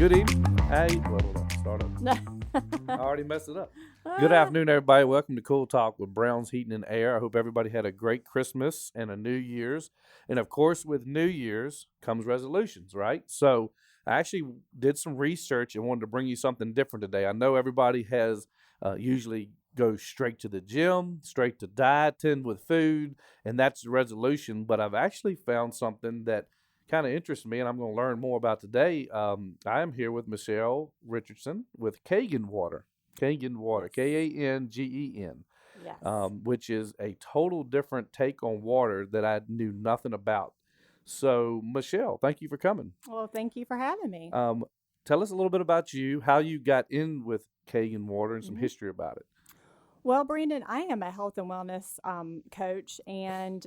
Good evening. Hey, well, hold on. Start up. I already messed it up. Good afternoon, everybody. Welcome to Cool Talk with Brown's Heating and Air. I hope everybody had a great Christmas and a New Year's. And of course, with New Year's comes resolutions, right? So I actually did some research and wanted to bring you something different today. I know everybody has usually go straight to the gym, straight to dieting with food, and that's the resolution. But I've actually found something that kind of interests me, and I'm going to learn more about today. I am here with Michelle Richardson with Kangen Water. Kangen Water, Kangen, Yes. which is a total different take on water that I knew nothing about. So, Michelle, thank you for coming. Well, thank you for having me. Tell us a little bit about you, how you got in with Kangen Water, and some Mhm. history about it. Well, Brandon, I am a health and wellness coach, and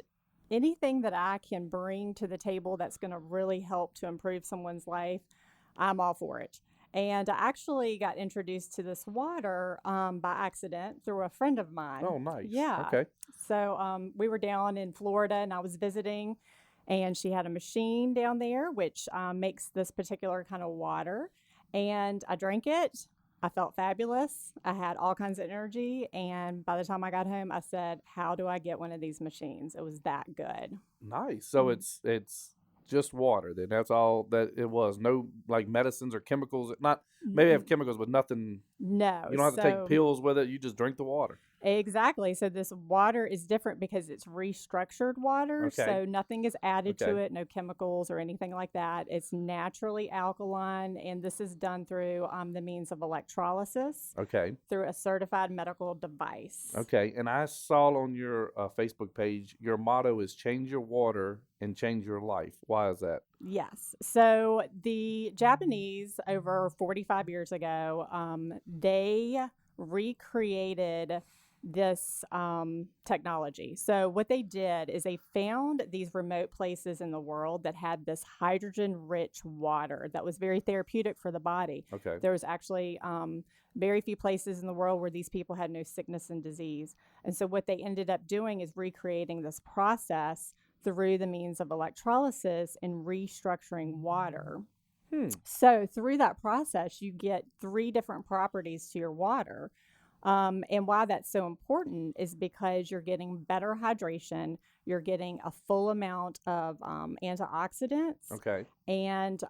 anything that I can bring to the table that's going to really help to improve someone's life, I'm all for it. And I actually got introduced to this water by accident through a friend of mine. Oh, nice. Yeah. Okay. So we were down in Florida and I was visiting, and she had a machine down there which makes this particular kind of water. And I drank it. I felt fabulous. I had all kinds of energy. And by the time I got home, I said, how do I get one of these machines? It was that good. Nice. So Mhm. it's just water then. That's all that it was. No like medicines or chemicals. Not maybe have Mm-mm. chemicals, but nothing. No. You don't have to take pills with it. You just drink the water. Exactly. So this water is different because it's restructured water. Okay. So nothing is added to Okay. it, no chemicals or anything like that. It's naturally alkaline, and this is done through the means of electrolysis Okay. through a certified medical device. Okay. And I saw on your Facebook page your motto is change your water and change your life. Why is that? Yes. So the Japanese, over 45 years ago, they recreated this technology. So what they did is they found these remote places in the world that had this hydrogen-rich water that was very therapeutic for the body. Okay. There was actually very few places in the world where these people had no sickness and disease. And so what they ended up doing is recreating this process through the means of electrolysis and restructuring water. Hmm. So through that process, you get three different properties to your water. And why that's so important is because you're getting better hydration, you're getting a full amount of antioxidants, Okay. and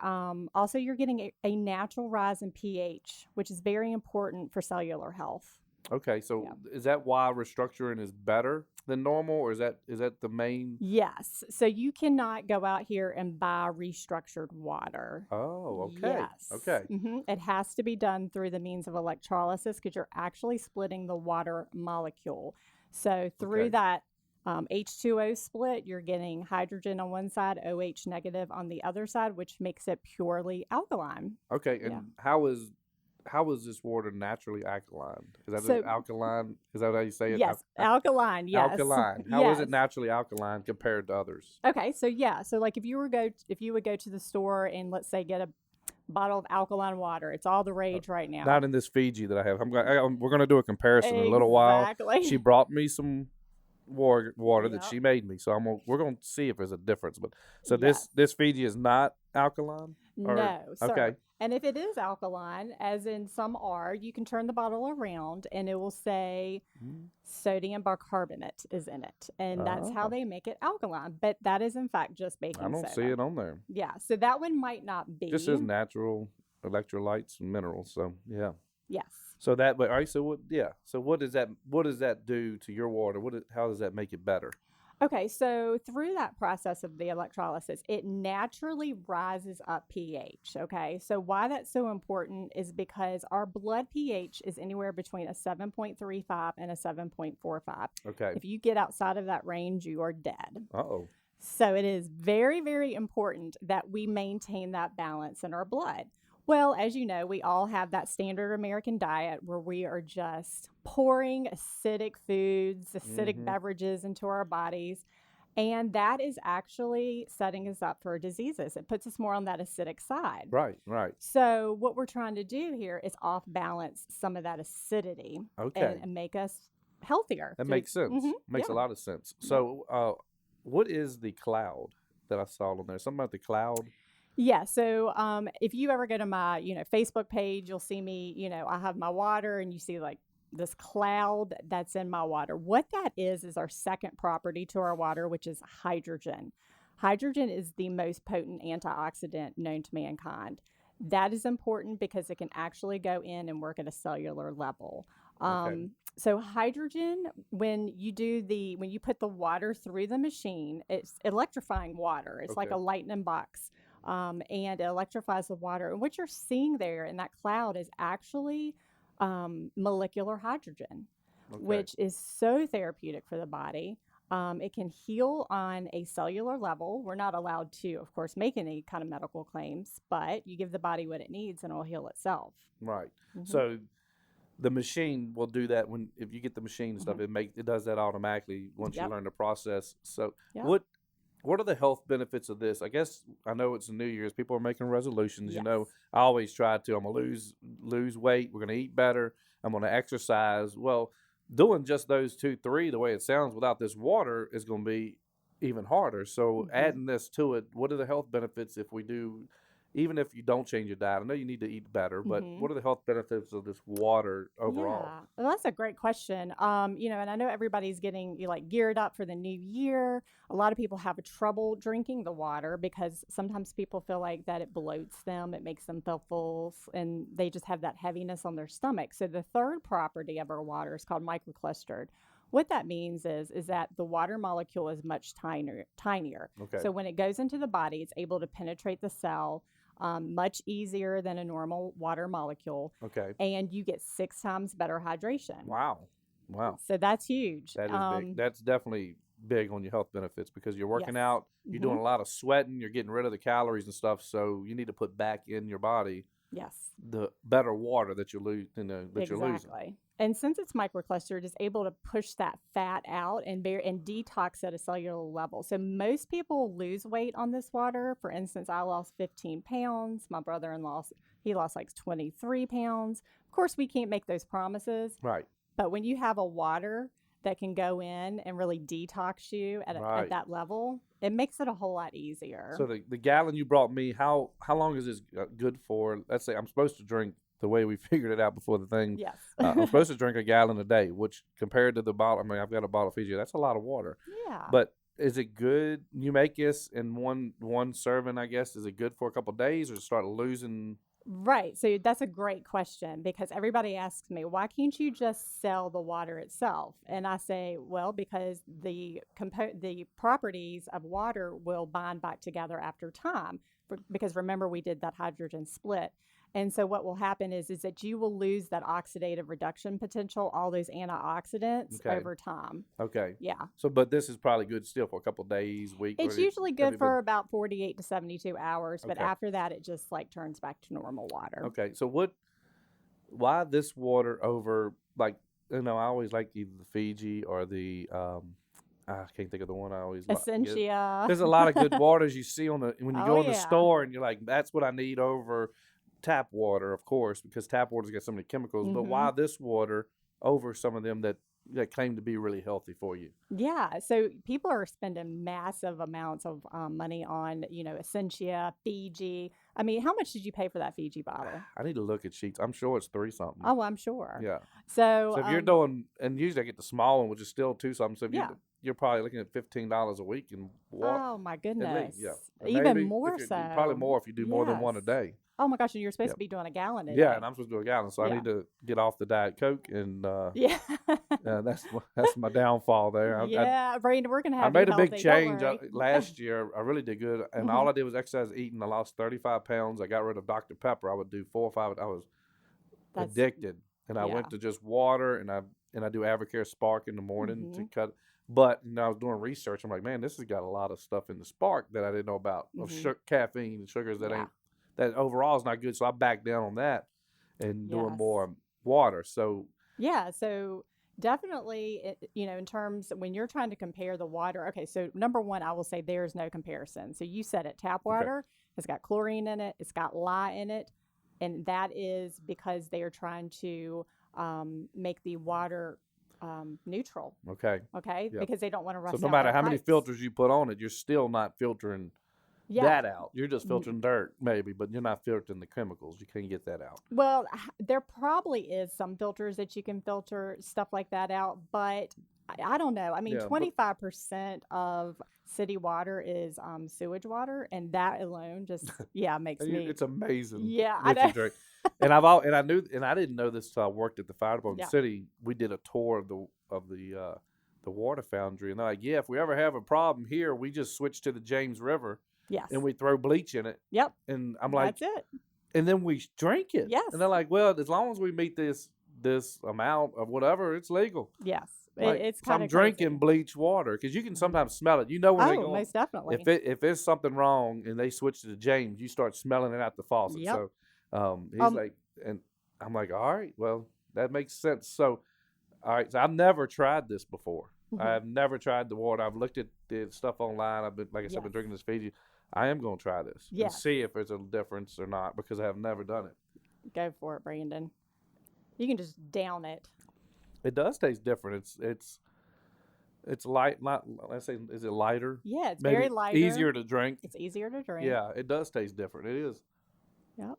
also you're getting a natural rise in pH, which is very important for cellular health. Okay. So Yeah. is that why restructuring is better than normal, or is that the main? Yes. So you cannot go out here and buy restructured water. Oh, okay. Yes. Okay. It has to be done through the means of electrolysis because you're actually splitting the water molecule. So through Okay. that H2O split, you're getting hydrogen on one side, OH negative on the other side, which makes it purely alkaline. Okay. Yeah. And how is this water naturally alkaline? Is that So alkaline? Is that how you say it? yes, alkaline. Yes. Alkaline. How is Yes. it naturally alkaline compared to others? Okay. So yeah. So like if you would go to the store and let's say get a bottle of alkaline water. It's all the rage right now. Not in this Fiji that I have. We're going to do a comparison in a little while. Exactly. She brought me some water that Yep. she made me, so we're going to see if there's a difference. But so Yes. this Fiji is not alkaline. Or, No, sir. okay. And if it is alkaline, as in some are, you can turn the bottle around and it will say sodium bicarbonate is in it. And that's how Oh, they make it alkaline. But that is, in fact, just I baking don't see soda. it on there. Yeah. So that one might not be. Just says natural electrolytes and minerals. So yeah. Yes. So that, but all right. So what? Yeah. So what does that? What does that do to your water? How does that make it better? Okay, so through that process of the electrolysis, it naturally rises up pH. Okay, so why that's so important is because our blood pH is anywhere between a 7.35 and a 7.45. Okay. If you get outside of that range, you are dead. Oh. So it is very, very important that we maintain that balance in our blood. Well, as you know, we all have that standard American diet where we are just pouring acidic foods, acidic beverages into our bodies. And that is actually setting us up for diseases. It puts us more on that acidic side. Right. Right. So, what we're trying to do here is off balance some of that acidity Okay. and make us healthier. That makes sense. Makes a Yeah. lot of sense. So, what is the cloud that I saw on there? Something about the cloud. Yeah. So if you ever go to my, Facebook page, you'll see me, I have my water and you see like this cloud that's in my water. What that is our second property to our water, which is hydrogen. Hydrogen is the most potent antioxidant known to mankind. That is important because it can actually go in and work at a cellular level. Okay. So hydrogen, when you put the water through the machine, it's electrifying water. It's like Okay. a lightning box, and it electrifies the water. And what you're seeing there in that cloud is actually molecular hydrogen, Okay. which is so therapeutic for the body. It can heal on a cellular level. We're not allowed to, of course, make any kind of medical claims, but you give the body what it needs and it'll heal itself. Right. Hmm. So the machine will do that when if you get the machine and stuff, Hmm. it does that automatically once you Yep. learn the process. So Yep. what are the health benefits of this? I guess I know it's New Year's. People are making resolutions. Yes. I always try to. I'm gonna lose weight. We're gonna eat better. I'm gonna exercise. Well, doing just those two, three, the way it sounds, without this water is gonna be even harder. So Hmm. adding this to it, what are the health benefits if we do? Even if you don't change your diet, I know you need to eat better, but Hmm. what are the health benefits of this water overall? Yeah, well, that's a great question. And I know everybody's getting like geared up for the new year. A lot of people have trouble drinking the water because sometimes people feel like that it bloats them, it makes them feel full, and they just have that heaviness on their stomach. So the third property of our water is called microclustered. What that means is that the water molecule is much tinier. Okay. So when it goes into the body, it's able to penetrate the cell much easier than a normal water molecule, Okay. and you get 6 times better hydration. Wow. Wow. So that's huge. That is big. That's definitely big on your health benefits because you're Yes. working out, you're Hmm. doing a lot of sweating, you're getting rid of the calories and stuff. So you need to put back in your body Yes. the better water that you're losing. Exactly. And since it's microclustered, it's able to push that fat out and detox at a cellular level. So most people lose weight on this water. For instance, I lost 15 pounds. My brother-in-law, he lost like 23 pounds. Of course, we can't make those promises, Right. but when you have a water that can go in and really detox you at Right. that level, it makes it a whole lot easier. So the gallon you brought me, how long is this good for? Let's say I'm supposed to drink the way we figured it out before the thing. Yes. I'm supposed to drink a gallon a day, which compared to the bottle, I mean, I've got a bottle of Fiji. That's a lot of water. Yeah. But is it good? You make this in one serving, I guess. Is it good for a couple of days, or start losing? Right. So that's a great question because everybody asks me, why can't you just sell the water itself? And I say, well, because the properties of water will bind back together after time. Because remember, we did that hydrogen split. And so what will happen is that you will lose that oxidative reduction potential, all those antioxidants Okay. over time. Okay. Yeah. So, but this is probably good still for a couple of days, week. It's usually good for about 48 to 72 hours, but Okay. after that, it just like turns back to normal water. Okay. So why this water over, like, I always like either the Fiji or the, I can't think of the one I always like. Essentia. There's a lot of good waters you see when you Oh, go in the yeah. store and you're like, that's what I need over tap water, of course, because tap water's got so many chemicals. But why this water over some of them that claim to be really healthy for you? Yeah, so people are spending massive amounts of money on, Essentia, Fiji. I mean, how much did you pay for that Fiji bottle? I need to look at sheets. I'm sure it's 3 something. Oh, I'm sure. Yeah. So, So if you're doing, and usually I get the small one, which is still 2 something. So if yeah. you're probably looking at $15 a week and Oh my goodness. Yeah. Even maybe more if you're- so. Probably more if you do more than one a Yes. day. Oh my gosh, and you're supposed Yep. to be doing a gallon a Yeah, day. and I'm supposed to do a gallon, so I Yeah. need to get off the Diet Coke, and Yeah. that's my downfall there. Yeah, Brandon, we're gonna I have made you a big healthy, don't change worry. last year. I really did good, and all I did was exercise, eating. I lost 35 pounds. I got rid of Dr. Pepper. I would do 4 or 5. I was That's addicted, and I yeah. went to just water, and I do Avocare Spark in the morning to Mhm. cut. But I was doing research. I'm like, man, this has got a lot of stuff in the Spark that I didn't know about of caffeine and sugars that Yeah. that overall is not good. So I backed down on that and doing Yes. more water. So Yeah, so definitely, in terms when you're trying to compare the water, okay, so number one, I will say there's no comparison. So you said it, tap water has got chlorine in it, it's got lye in it, and that is because they are trying to make the water neutral, okay, okay, Yep. because they don't want to so rust no out matter their how many pipes. filters you put on it, you're still not filtering that out. You're just filtering dirt, maybe, but you're not filtering the chemicals. You can't get that out. Well, there probably is some filters that you can filter stuff like that out, but I don't know. I mean, 25% of city water is sewage water, and that alone just makes me. It's amazing. Yeah, what you drink. And I didn't know this till I worked at the fire department in the city. We did a tour of the water foundry, and they're like, if we ever have a problem here, we just switch to the James River. Yes. And we throw bleach in it. Yep. And I'm like, that's it. And then we drink it. Yes. And they're like, well, as long as we meet this amount of whatever, it's legal. Yes. Like, it's kind I'm of drinking bleach water because you can sometimes smell it. You know when they go. Most definitely. If there's something wrong and they switch to the James, you start smelling it out the faucet. Yep. So he's like, and I'm like, all right, well, that makes sense. So, all right, so I've never tried this before. I've never tried the water. I've looked at the stuff online. I've been, like I said, I've been drinking this Fiji. I am going to try this and see if there's a difference or not because I have never done it. Go for it, Brandon. You can just down it. It does taste different. It's light. Let's say, is it lighter? Yeah, it's Maybe very lighter. Easier to drink. It's easier to drink. Yeah, it does taste different. It is. Yep.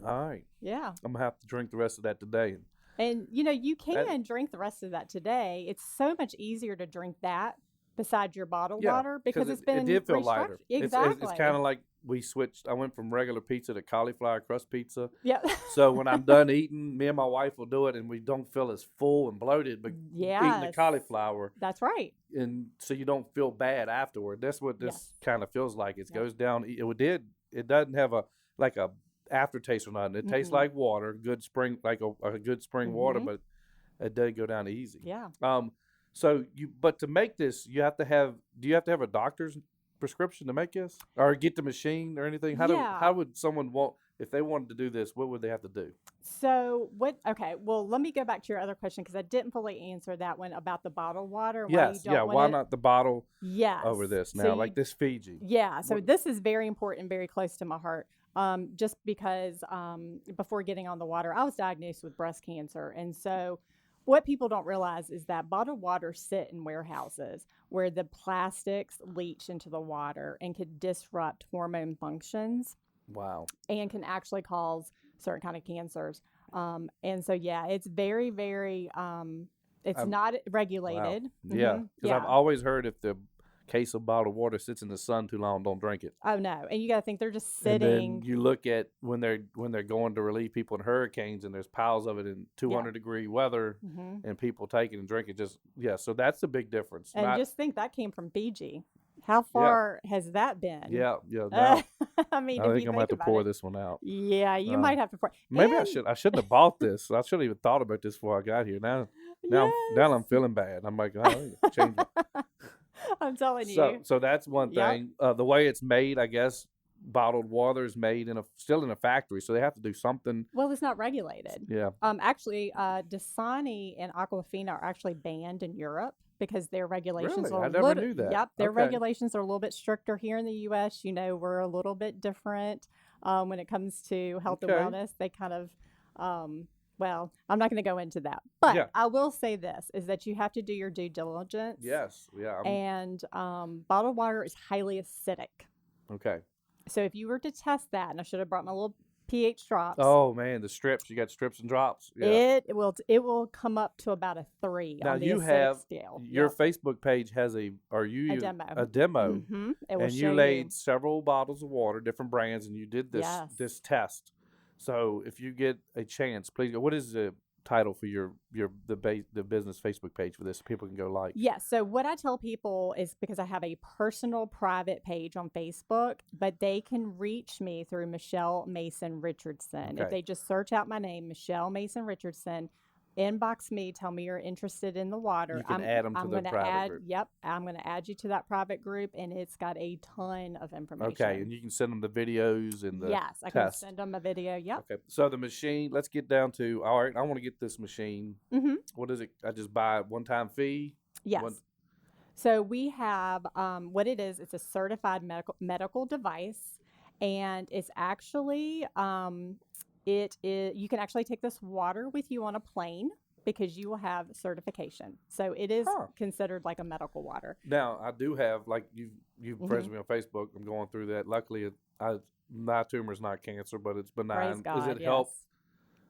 All right. Yeah. I'm gonna have to drink the rest of that today. And you can drink the rest of that today. It's so much easier to drink that besides your bottled water because it's been it did feel lighter. Exactly. It's kind of like we switched. I went from regular pizza to cauliflower crust pizza. Yeah. So when I'm done eating, me and my wife will do it, and we don't feel as full and bloated. But eating the cauliflower. That's right. And so you don't feel bad afterward. That's what this kind of feels like. It goes down. It doesn't have a aftertaste or nothing. It tastes like water, good spring, like a good spring water, but it does go down easy. Yeah. But to make this, do you have to have a doctor's prescription to make this, or get the machine or anything? How would someone if they wanted to do this? What would they have to do? So okay, well, let me go back to your other question because I didn't fully answer that one about the bottled water. Why not the bottle? Yes. Over this now, like this Fiji. Yeah. So this is very important, very close to my heart. Just because before getting on the water, I was diagnosed with breast cancer. And so what people don't realize is that bottled water sit in warehouses where the plastics leach into the water and could disrupt hormone functions. Wow. And can actually cause certain kind of cancers. And so, it's very, very, it's not regulated. Wow. Yeah. Because I've always heard if the case of bottled water sits in the sun too long, don't drink it. Oh no. And you got to think they're just sitting. And then you look at when they're going to relieve people in hurricanes and there's piles of it in 200-degree weather and people take it and drink it. So that's the big difference. And just think that came from Fiji. How far has that been? Yeah. Now, I mean, I think I'm going to have to pour this one out. Yeah, you might have to pour. Maybe I shouldn't have bought this. I shouldn't have even thought about this before I got here. Now I'm feeling bad. I'm like, I need to change it. I'm telling you. So that's one thing. The way it's made, I guess, bottled water is made still in a factory, so they have to do something. Well, it's not regulated. Yeah. Actually, Dasani and Aquafina are actually banned in Europe because their regulations are. I never knew that. Yep, their regulations are a little bit stricter here in the U.S. We're a little bit different when it comes to health and wellness. They kind of. Well, I'm not going to go into that, but I will say this, is that you have to do your due diligence. Yes. Yeah. And bottled water is highly acidic. Okay. So if you were to test that, and I should have brought my little pH drops. Oh man, the strips. You got strips and drops. Yeah. It will come up to about a 3 on the acidic scale. Your Facebook page has a demo. Mm-hmm. And you laid several bottles of water, different brands, and you did this test. So if you get a chance, please go. What is the title for the business Facebook page for this so people can go like? Yeah. So what I tell people is, because I have a personal private page on Facebook, but they can reach me through Michelle Mason Richardson. Okay. If they just search out my name, Michelle Mason Richardson, inbox me, tell me you're interested in the water. You can add them to the private group. Yep, I'm going to add you to that private group, and it's got a ton of information. Okay, and you can send them the videos and the Yes, I can send them a video. Yep. Okay, so the machine. Let's get down to. All right, I want to get this machine. Mm-hmm. What is it? I just buy a one-time fee. Yes. So we have what it is. It's a certified medical device, and it's actually. You can actually take this water with you on a plane. because you will have certification. So it is Huh. considered like a medical water. Now, I do have, like, you've friends with me on Facebook. I'm going through that. Luckily, my tumor is not cancer, but it's benign. Praise God. Does it yes. help?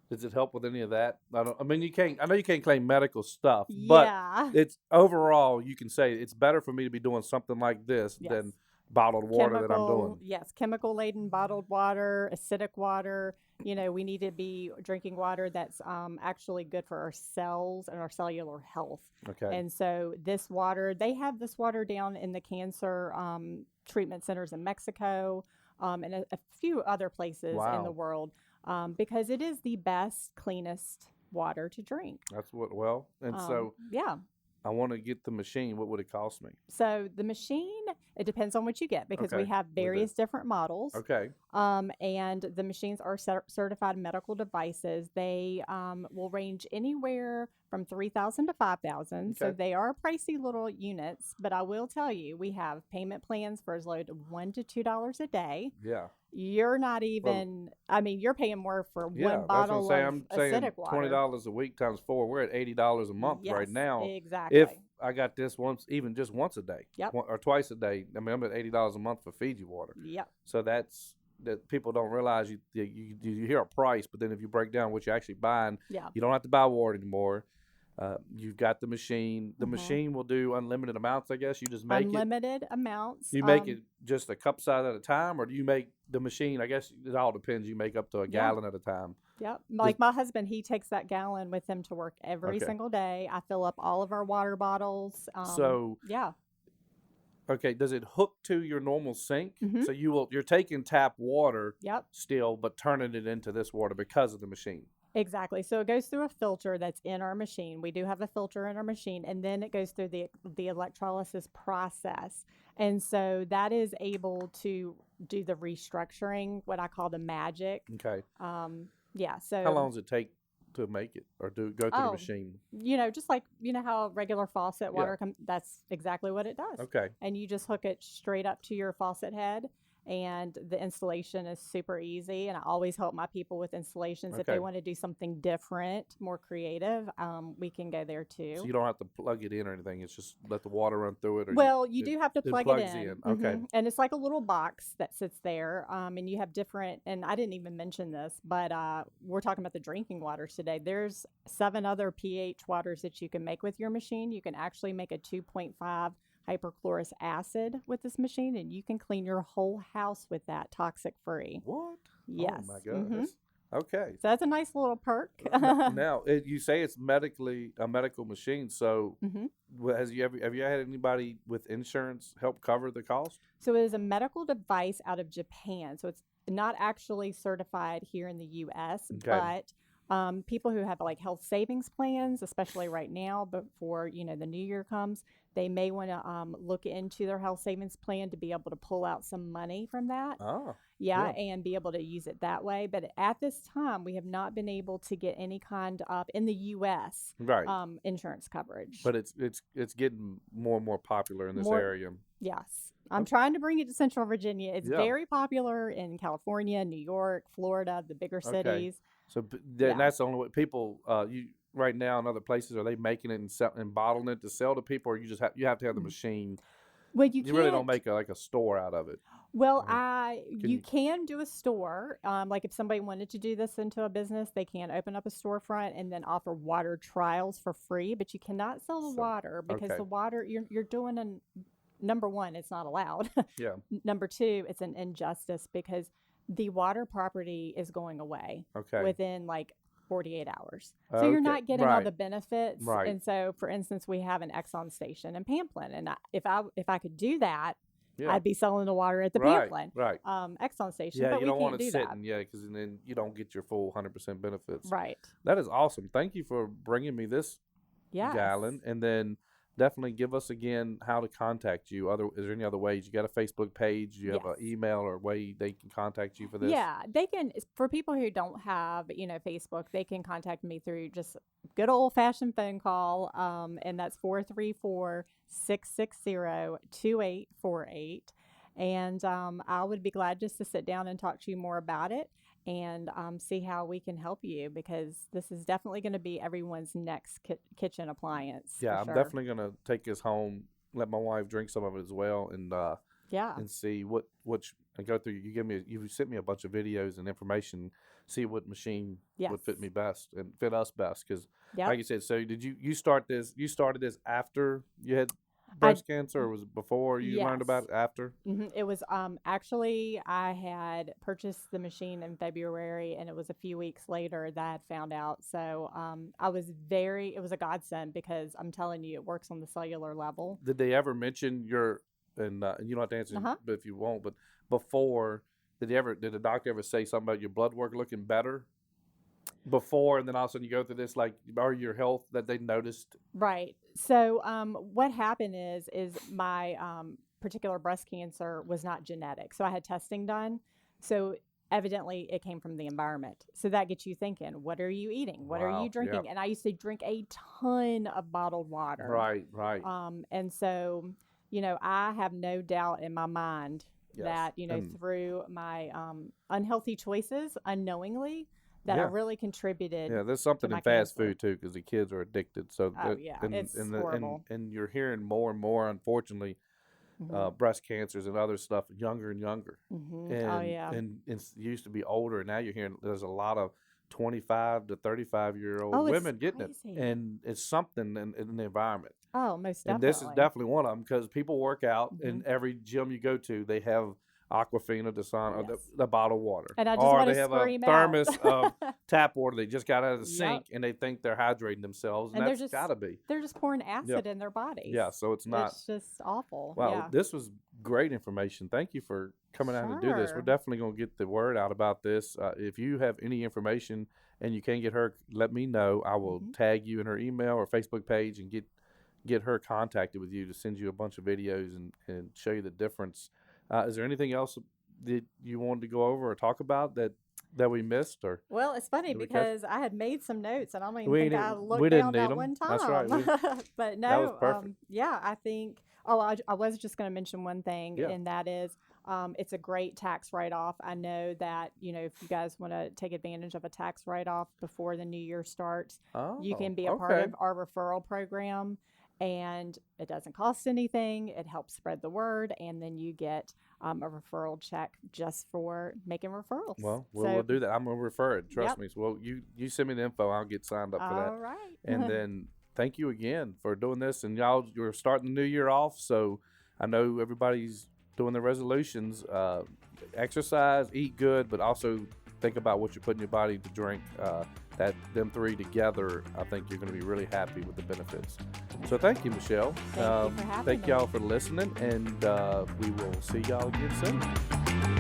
Does it help with any of that? I mean, you can't. I know you can't claim medical stuff, but Yeah. it's overall. You can say it's better for me to be doing something like this Yes. than bottled water that I'm doing. Yes, chemical laden bottled water, acidic water. We need to be drinking water that's actually good for our cells and our cellular health. Okay. And so this water, they have this water down in the cancer treatment centers in Mexico and a few other places in the Wow. world because it is the best, cleanest water to drink. That's what. Well, and so Yeah. I want to get the machine. What would it cost me? So the machine, it depends on what you get because we Okay. have various different models. Okay. And the machines are certified medical devices. They will range anywhere from 3,000 to 5,000. So Okay. they are pricey little units. But I will tell you, we have payment plans for as low as $1 to $2 a day. Yeah. You're not even. I mean, you're paying more for Yeah. one That's what I'm bottle saying. of I'm saying acidic water. $20 a week times 4. We're at $80 a month right Yes, now. exactly. If I got this even just once a day, Yep. or twice a day. I mean, I'm at $80 a month for Fiji water. Yep. So that people don't realize you hear a price, but then if you break down what you're actually buying, Yeah. you don't have to buy water anymore. You've got the machine. The Mhm. machine will do unlimited amounts, I guess. You just make Unlimited amounts. You make it just a cup size at a time, or do you make the machine? I guess it all depends. You make up to a gallon at a time. Yep. Like my husband, he takes that gallon with him to work every Okay. single day. I fill up all of our water bottles. So yeah. Okay, does it hook to your normal sink? Mhm. So you're taking tap water Yep. still, but turning it into this water because of the machine. Exactly. So it goes through a filter that's in our machine. We do have a filter in our machine, and then it goes through the electrolysis process. And so that is able to do the restructuring, what I call the magic. Okay. Yeah. So How long does it take to make it or go through the Oh, machine? just like how regular faucet water comes, that's exactly what it does. Okay. And you just hook it straight up to your faucet head, and the installation is super easy. And I always help my people with installations. If Okay. they want to do something different, more creative, we can go there too. So you don't have to plug it in or anything. It's just let the water run through it. Or Well, you do have to it plug it plugs in. in. Okay. And it's like a little box that sits there. And you have different, and I didn't even mention this, but we're talking about the drinking waters today. There's 7 other pH waters that you can make with your machine. You can actually make a 2.5 hyperchlorous acid with this machine, and you can clean your whole house with that, toxic free. What? Yes. Oh my goodness. Okay. So that's a nice little perk. Now you say it's medically a medical machine. So Mhm. have you had anybody with insurance help cover the cost? So it is a medical device out of Japan. So it's not actually certified here in the U.S., Okay. but people who have like health savings plans, especially right now before the new year comes, they may want to look into their health savings plan to be able to pull out some money from that. Ah. Yeah, and be able to use it that way. But at this time, we have not been able to get any kind of in the U.S. Right. Insurance coverage. But it's getting more and more popular in this More- area. Yes. I'm trying to bring it to Central Virginia. It's Yeah. very popular in California, New York, Florida, the bigger Okay. cities. So Yeah. that's the only way people you right now in other places, are they making it and bottling it to sell to people, or you have to have the machine? Well, you You really don't can't- make a store out of it. Well, you- you can do a store. Like if somebody wanted to do this into a business, they can open up a storefront and then offer water trials for free. But you cannot sell the So- water because okay. the water you're doing an number one, it's not allowed. Yeah. Number two, it's an injustice because the water property is going away Okay. within like 48 hours. So you're Okay, not getting all right. the benefits. Right. And so, for instance, we have an Exxon station in Pamplin, and if I could do that, Yeah. I'd be selling the water at the Right. Pamplin Right. Exxon station. Yeah. but You we don't can't want to do sit that. because then you don't get your full 100% benefits. Right. That is awesome. Thank you for bringing me this Yes. gallon, and then definitely give us again how to contact you. Is there any other ways? You got a Facebook page? You have an Yes. email or a way they can contact you for this? Yeah, they can. For people who don't have, Facebook, they can contact me through just good old fashioned phone call. And that's 434-660-2848. And I would be glad just to sit down and talk to you more about it. and see how we can help you, because this is definitely going to be everyone's next kitchen appliance. Yeah, for I'm sure. definitely gonna take this home, let my wife drink some of it as well, Yeah. and see and go through. You sent me a bunch of videos and information. See what machine Yes. would fit me best and fit us best. Because, Yep. like you said, so did you start this? You started this after you had I breast cancer, or was it before you learned about yes. it? After? It was actually, I had purchased the machine in February, and it was a few weeks later that I had found out. So it was a godsend, because I'm telling you, it works on the cellular level. Did they ever mention and you don't have to answer, but if you won't, but before, did the doctor ever say something about your blood work looking better before, and then all of a sudden you go through this, like, or your health that they noticed? Right. So what happened is my particular breast cancer was not genetic. So I had testing done. So evidently it came from the environment. So that gets you thinking, what are you eating? What are you drinking? Yeah. And I used to drink a ton of bottled water. Right. And so, I have no doubt in my mind Yes. that, through my unhealthy choices unknowingly, that I really contributed. Yeah, there's something in fast food too, because the kids are addicted. So it's horrible. And you're hearing more and more, unfortunately, breast cancers and other stuff younger and younger. And it used to be older, and now you're hearing there's a lot of 25 to 35-year-old women getting it, and it's something in the environment. Oh, most definitely. And this is definitely one of them, because people work out, and every gym you go to, they have Aquafina, Dasana, the bottled water. And I just want to scream out. Or they have a thermos of tap water they just got out of the sink, and they think they're hydrating themselves, and that's got to be. They're just pouring acid in their bodies. Yeah, so it's not. It's just awful. Wow, this was great information. Thank you for coming out and do this. We're definitely going to get the word out about this. If you have any information and you can't get her, let me know. I will tag you in her email or Facebook page and get her contacted with you to send you a bunch of videos and show you the difference. Is there anything else that you wanted to go over or talk about that we missed? Or well, it's funny because I had made some notes, and I don't even think I looked down that one time. That's right. But no, that was perfect. I think. Oh, I was just going to mention one thing, and that is, it's a great tax write-off. I know that if you guys want to take advantage of a tax write-off before the new year starts, you can be a part of our referral program. And it doesn't cost anything. It helps spread the word, and then you get a referral check just for making referrals. Well, we'll do that. I'm gonna refer it. Trust me. So, well, you send me the info. I'll get signed up for that. All right. And then thank you again for doing this. And y'all, you're starting the new year off, so I know everybody's doing their resolutions. Exercise, eat good, but also think about what you're putting in your body to drink. Them three together, I think you're going to be really happy with the benefits. So thank you, Michelle. Thank you for having me. Thank y'all for listening, and we will see y'all again soon.